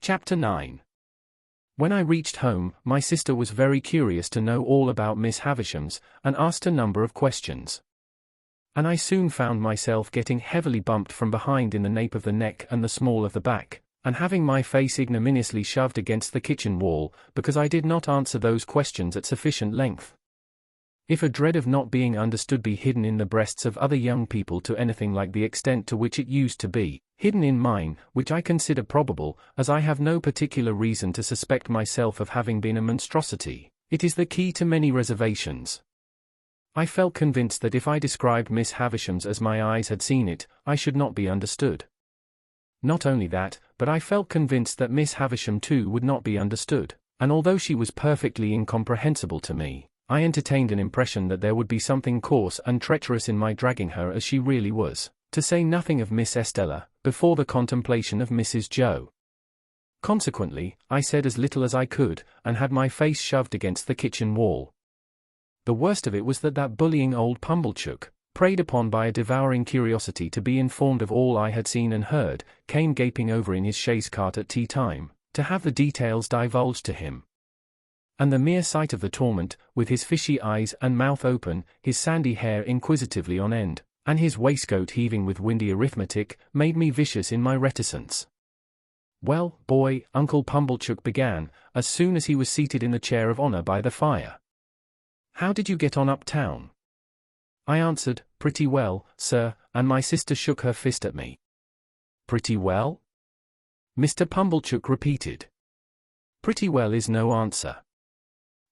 Chapter 9. When I reached home, my sister was very curious to know all about Miss Havisham's, and asked a number of questions. And I soon found myself getting heavily bumped from behind in the nape of the neck and the small of the back, and having my face ignominiously shoved against the kitchen wall, because I did not answer those questions at sufficient length. If a dread of not being understood be hidden in the breasts of other young people to anything like the extent to which it used to be hidden in mine, which I consider probable, as I have no particular reason to suspect myself of having been a monstrosity, it is the key to many reservations. I felt convinced that if I described Miss Havisham's as my eyes had seen it, I should not be understood. Not only that, but I felt convinced that Miss Havisham too would not be understood, and although she was perfectly incomprehensible to me, I entertained an impression that there would be something coarse and treacherous in my dragging her as she really was, to say nothing of Miss Estella, before the contemplation of Mrs. Joe. Consequently, I said as little as I could, and had my face shoved against the kitchen wall. The worst of it was that bullying old Pumblechook, preyed upon by a devouring curiosity to be informed of all I had seen and heard, came gaping over in his chaise cart at tea time, to have the details divulged to him. And the mere sight of the torment, with his fishy eyes and mouth open, his sandy hair inquisitively on end, and his waistcoat heaving with windy arithmetic, made me vicious in my reticence. "Well, boy," Uncle Pumblechook began, as soon as he was seated in the chair of honor by the fire. "How did you get on uptown?" I answered, "Pretty well, sir," and my sister shook her fist at me. "Pretty well?" Mr. Pumblechook repeated. "Pretty well is no answer.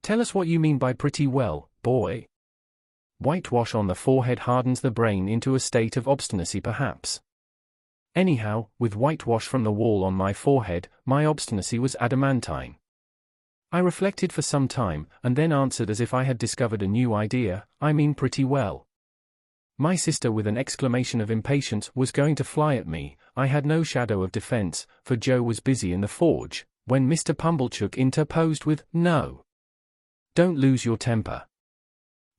Tell us what you mean by pretty well, boy." Whitewash on the forehead hardens the brain into a state of obstinacy perhaps. Anyhow, with whitewash from the wall on my forehead, my obstinacy was adamantine. I reflected for some time, and then answered as if I had discovered a new idea, "I mean pretty well." My sister with an exclamation of impatience was going to fly at me. I had no shadow of defense, for Joe was busy in the forge, when Mr. Pumblechook interposed with, "No. Don't lose your temper.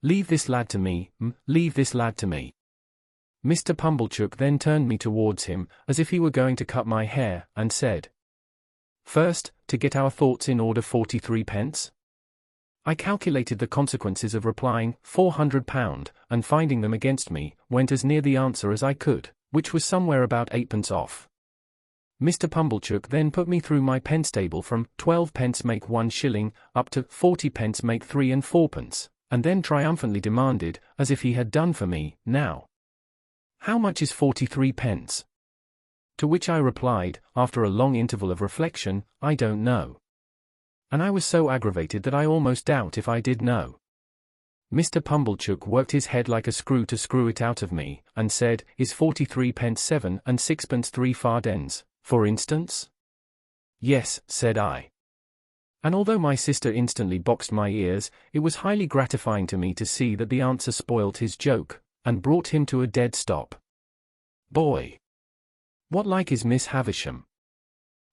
Leave this lad to me, leave this lad to me." Mr. Pumblechook then turned me towards him, as if he were going to cut my hair, and said, "First, to get our thoughts in order, 43 pence?" I calculated the consequences of replying, £400, and finding them against me, went as near the answer as I could, which was somewhere about 8 pence off. Mr. Pumblechook then put me through my pence table from 12 pence make 1 shilling, up to 40 pence make 3 and 4 pence, and then triumphantly demanded, as if he had done for me, "Now, how much is 43 pence? To which I replied, after a long interval of reflection, "I don't know." And I was so aggravated that I almost doubt if I did know. Mr. Pumblechook worked his head like a screw to screw it out of me, and said, "Is 43 pence 7 and 6 pence 3 fardens, for instance?" "Yes," said I. And although my sister instantly boxed my ears, it was highly gratifying to me to see that the answer spoilt his joke, and brought him to a dead stop. "Boy, what like is Miss Havisham?"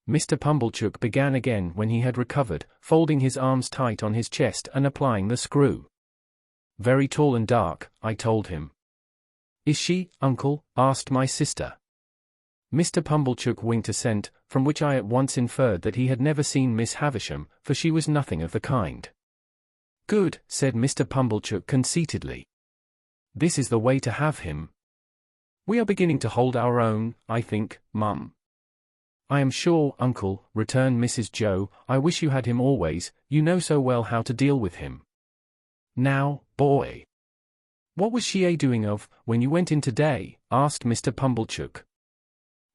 Mr. Pumblechook began again when he had recovered, folding his arms tight on his chest and applying the screw. "Very tall and dark," I told him. "Is she, uncle?" asked my sister. Mr. Pumblechook winked assent, from which I at once inferred that he had never seen Miss Havisham, for she was nothing of the kind. "Good," said Mr. Pumblechook conceitedly. "This is the way to have him. We are beginning to hold our own, I think, mum." "I am sure, uncle," returned Mrs. Joe, "I wish you had him always, you know so well how to deal with him. Now, boy, what was she doing of, when you went in today?" asked Mr. Pumblechook.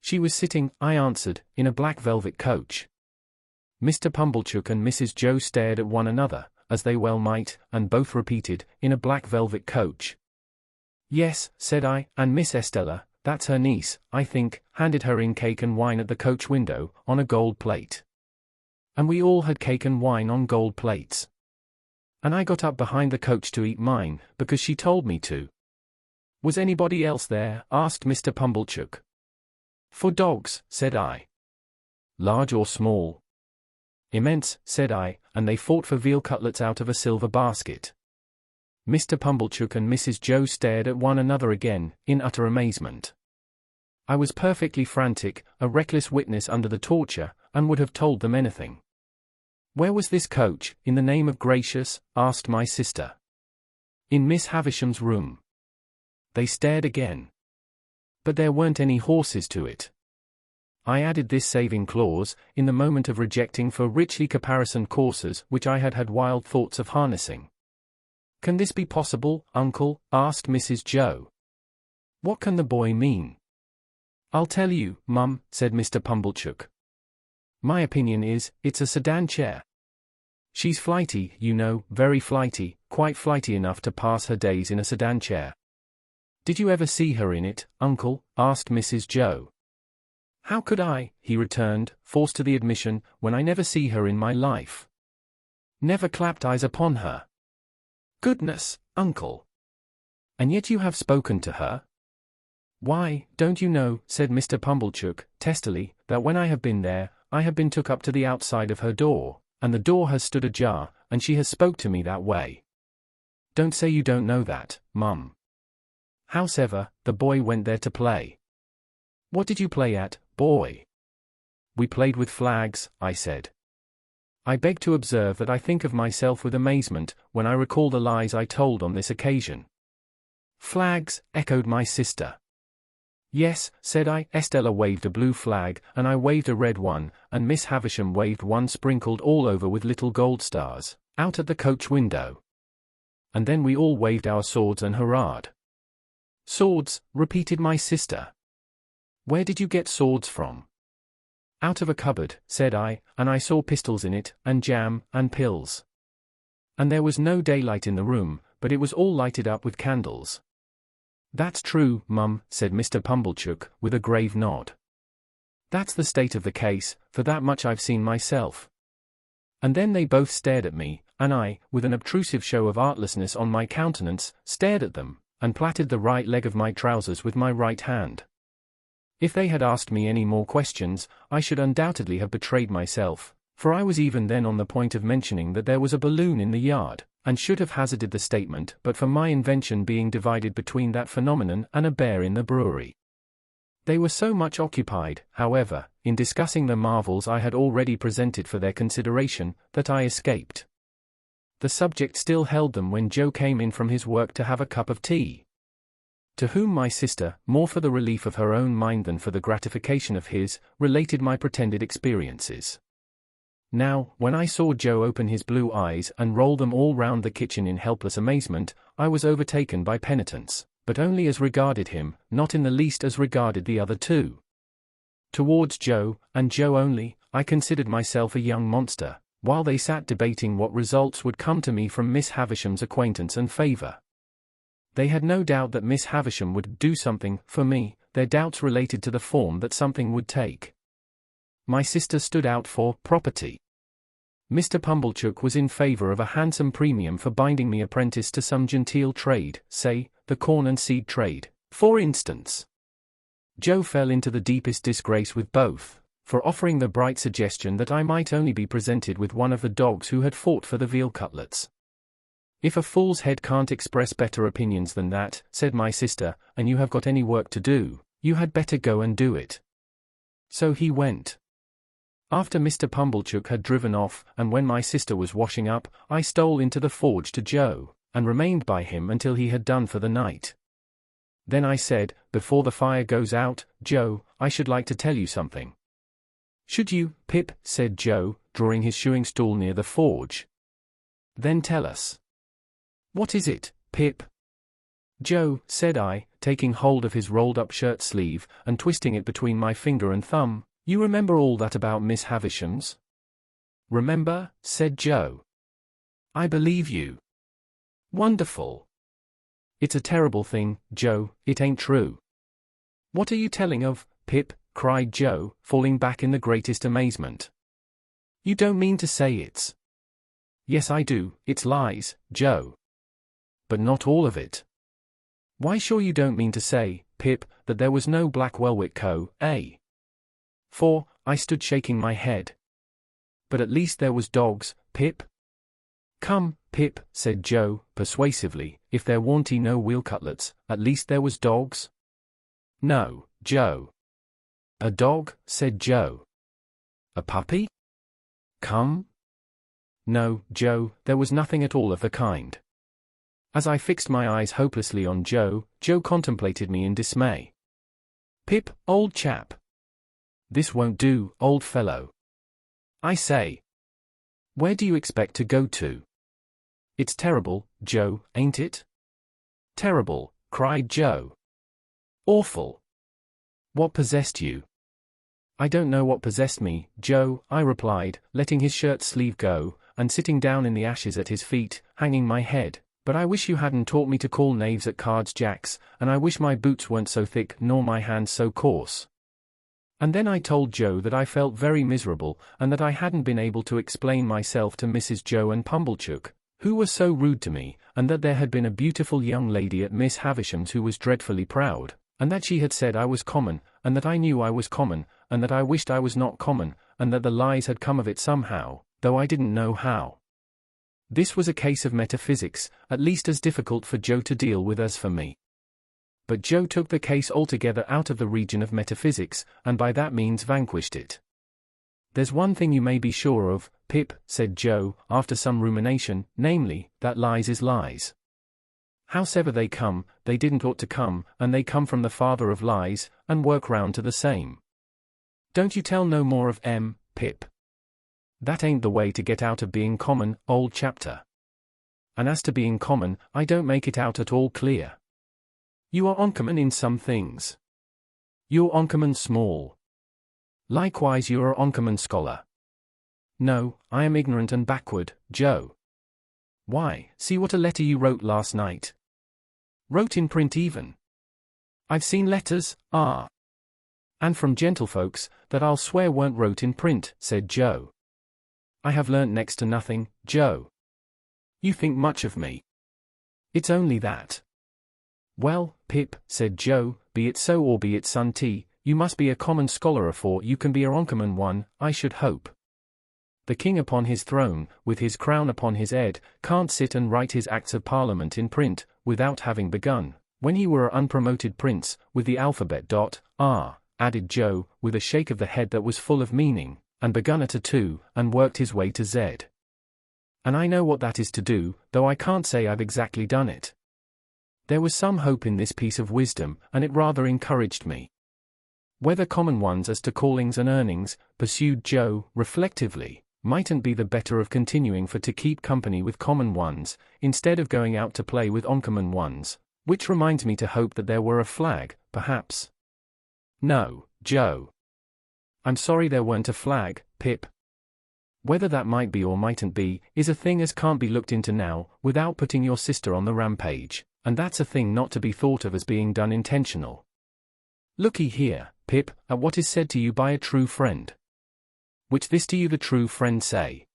"She was sitting," I answered, "in a black velvet coach." Mr. Pumblechook and Mrs. Joe stared at one another, as they well might, and both repeated, "In a black velvet coach." "Yes," said I, "and Miss Estella, that's her niece, I think, handed her in cake and wine at the coach window, on a gold plate. And we all had cake and wine on gold plates. And I got up behind the coach to eat mine, because she told me to." "Was anybody else there?" asked Mr. Pumblechook. "For dogs," said I. "Large or small?" "Immense," said I, "and they fought for veal cutlets out of a silver basket." Mr. Pumblechook and Mrs. Joe stared at one another again, in utter amazement. I was perfectly frantic, a reckless witness under the torture, and would have told them anything. Where was this coach, in the name of gracious? Asked my sister. In Miss Havisham's room. They stared again. But there weren't any horses to it. I added this saving clause, in the moment of rejecting for richly caparisoned coursers which I had had wild thoughts of harnessing. Can this be possible, uncle? Asked Mrs. Joe. What can the boy mean? I'll tell you, Mum, said Mr. Pumblechook. My opinion is, it's a sedan chair. She's flighty, you know, very flighty, quite flighty enough to pass her days in a sedan chair. Did you ever see her in it, uncle? Asked Mrs. Joe. How could I, he returned, forced to the admission, when I never see her in my life? Never clapped eyes upon her. Goodness, uncle. And yet you have spoken to her? Why, don't you know, said Mr. Pumblechook, testily, that when I have been there, I have been took up to the outside of her door, and the door has stood ajar, and she has spoke to me that way. Don't say you don't know that, Mum. Howsever, the boy went there to play. What did you play at, boy? We played with flags, I said. I beg to observe that I think of myself with amazement, when I recall the lies I told on this occasion. Flags, echoed my sister. Yes, said I. Estella waved a blue flag, and I waved a red one, and Miss Havisham waved one sprinkled all over with little gold stars, out at the coach window. And then we all waved our swords and hurrahed. Swords, repeated my sister. Where did you get swords from? Out of a cupboard, said I, and I saw pistols in it, and jam, and pills. And there was no daylight in the room, but it was all lighted up with candles. That's true, Mum, said Mr. Pumblechook, with a grave nod. That's the state of the case, for that much I've seen myself. And then they both stared at me, and I, with an obtrusive show of artlessness on my countenance, stared at them, and plaited the right leg of my trousers with my right hand. If they had asked me any more questions, I should undoubtedly have betrayed myself, for I was even then on the point of mentioning that there was a balloon in the yard, and should have hazarded the statement but for my invention being divided between that phenomenon and a bear in the brewery. They were so much occupied, however, in discussing the marvels I had already presented for their consideration, that I escaped. The subject still held them when Joe came in from his work to have a cup of tea. To whom my sister, more for the relief of her own mind than for the gratification of his, related my pretended experiences. Now, when I saw Joe open his blue eyes and roll them all round the kitchen in helpless amazement, I was overtaken by penitence, but only as regarded him, not in the least as regarded the other two. Towards Joe, and Joe only, I considered myself a young monster, while they sat debating what results would come to me from Miss Havisham's acquaintance and favour. They had no doubt that Miss Havisham would do something for me, their doubts related to the form that something would take. My sister stood out for property. Mr. Pumblechook was in favour of a handsome premium for binding me apprentice to some genteel trade, say, the corn and seed trade, for instance. Joe fell into the deepest disgrace with both, for offering the bright suggestion that I might only be presented with one of the dogs who had fought for the veal cutlets. If a fool's head can't express better opinions than that, said my sister, and you have got any work to do, you had better go and do it. So he went. After Mr. Pumblechook had driven off, and when my sister was washing up, I stole into the forge to Joe, and remained by him until he had done for the night. Then I said, before the fire goes out, Joe, I should like to tell you something. Should you, Pip? Said Joe, drawing his shoeing stool near the forge. Then tell us. What is it, Pip? Joe, said I, taking hold of his rolled-up shirt sleeve, and twisting it between my finger and thumb, you remember all that about Miss Havisham's? Remember? Said Joe. I believe you. Wonderful. It's a terrible thing, Joe, it ain't true. What are you telling of, Pip? Cried Joe, falling back in the greatest amazement. You don't mean to say it's... Yes, I do, it's lies, Joe. But not all of it. Why, sure you don't mean to say, Pip, that there was no Black Welwick Co., eh? For, I stood shaking my head. But at least there was dogs, Pip. Come, Pip, said Joe, persuasively, if there warn't no veal cutlets, at least there was dogs? No, Joe. A dog, said Joe. A puppy? Come? No, Joe, there was nothing at all of the kind. As I fixed my eyes hopelessly on Joe, Joe contemplated me in dismay. Pip, old chap. This won't do, old fellow. I say. Where do you expect to go to? It's terrible, Joe, ain't it? Terrible, cried Joe. Awful. What possessed you? I don't know what possessed me, Joe, I replied, letting his shirt sleeve go, and sitting down in the ashes at his feet, hanging my head. But I wish you hadn't taught me to call knaves at cards jacks, and I wish my boots weren't so thick nor my hands so coarse. And then I told Joe that I felt very miserable, and that I hadn't been able to explain myself to Mrs. Joe and Pumblechook, who were so rude to me, and that there had been a beautiful young lady at Miss Havisham's who was dreadfully proud, and that she had said I was common, and that I knew I was common, and that I wished I was not common, and that the lies had come of it somehow, though I didn't know how. This was a case of metaphysics, at least as difficult for Joe to deal with as for me. But Joe took the case altogether out of the region of metaphysics, and by that means vanquished it. There's one thing you may be sure of, Pip, said Joe, after some rumination, namely, that lies is lies. Howsever they come, they didn't ought to come, and they come from the father of lies, and work round to the same. Don't you tell no more of Pip. That ain't the way to get out of being common, old chapter. And as to being common, I don't make it out at all clear. You are uncommon in some things. You're uncommon small. Likewise you are uncommon scholar. No, I am ignorant and backward, Joe. Why, see what a letter you wrote last night. Wrote in print even. I've seen letters, and from gentlefolks, that I'll swear weren't wrote in print, said Joe. I have learnt next to nothing, Joe. You think much of me. It's only that. Well, Pip, said Joe, be it so or be it sunty, you must be a common scholar afore you can be a uncommon one, I should hope. The king upon his throne, with his crown upon his head, can't sit and write his acts of parliament in print, without having begun, when he were a unpromoted prince, with the alphabet. Added Joe, with a shake of the head that was full of meaning, and begun at a 2, and worked his way to Z. And I know what that is to do, though I can't say I've exactly done it. There was some hope in this piece of wisdom, and it rather encouraged me. Whether common ones as to callings and earnings, pursued Joe, reflectively, mightn't be the better of continuing for to keep company with common ones, instead of going out to play with uncommon ones, which reminds me to hope that there were a flag, perhaps. No, Joe. I'm sorry there weren't a flag, Pip. Whether that might be or mightn't be, is a thing as can't be looked into now, without putting your sister on the rampage, and that's a thing not to be thought of as being done intentional. Look'ee here, Pip, at what is said to you by a true friend. Which this to you the true friend say.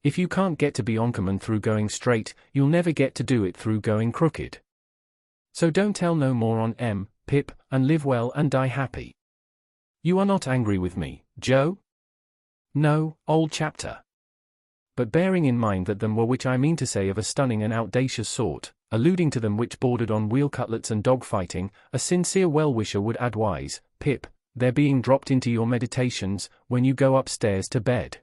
If you can't get to be uncommon through going straight, you'll never get to do it through going crooked. So don't tell no more on Pip, and live well and die happy. You are not angry with me, Joe? No, old chapter. But bearing in mind that them were which I mean to say of a stunning and audacious sort, alluding to them which bordered on wheel cutlets and dog fighting, a sincere well-wisher would advise, Pip, their being dropped into your meditations, when you go upstairs to bed.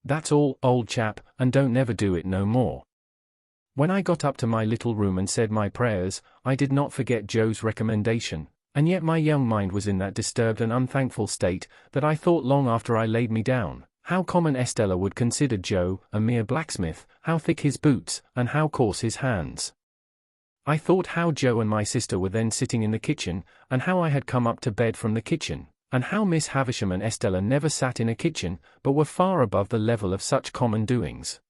That's all, old chap, and don't never do it no more. When I got up to my little room and said my prayers, I did not forget Joe's recommendation, and yet my young mind was in that disturbed and unthankful state, that I thought long after I laid me down, how common Estella would consider Joe, a mere blacksmith, how thick his boots, and how coarse his hands. I thought how Joe and my sister were then sitting in the kitchen, and how I had come up to bed from the kitchen, and how Miss Havisham and Estella never sat in a kitchen, but were far above the level of such common doings.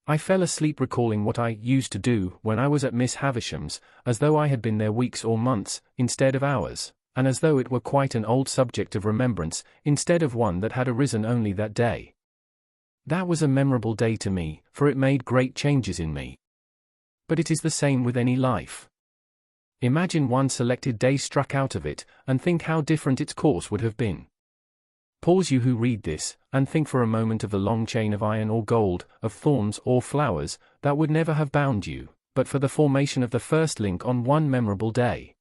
I fell asleep recalling what I used to do when I was at Miss Havisham's, as though I had been there weeks or months, instead of hours, and as though it were quite an old subject of remembrance, instead of one that had arisen only that day. That was a memorable day to me, for it made great changes in me. But it is the same with any life. Imagine one selected day struck out of it, and think how different its course would have been. Pause you who read this, and think for a moment of the long chain of iron or gold, of thorns or flowers, that would never have bound you, but for the formation of the first link on one memorable day.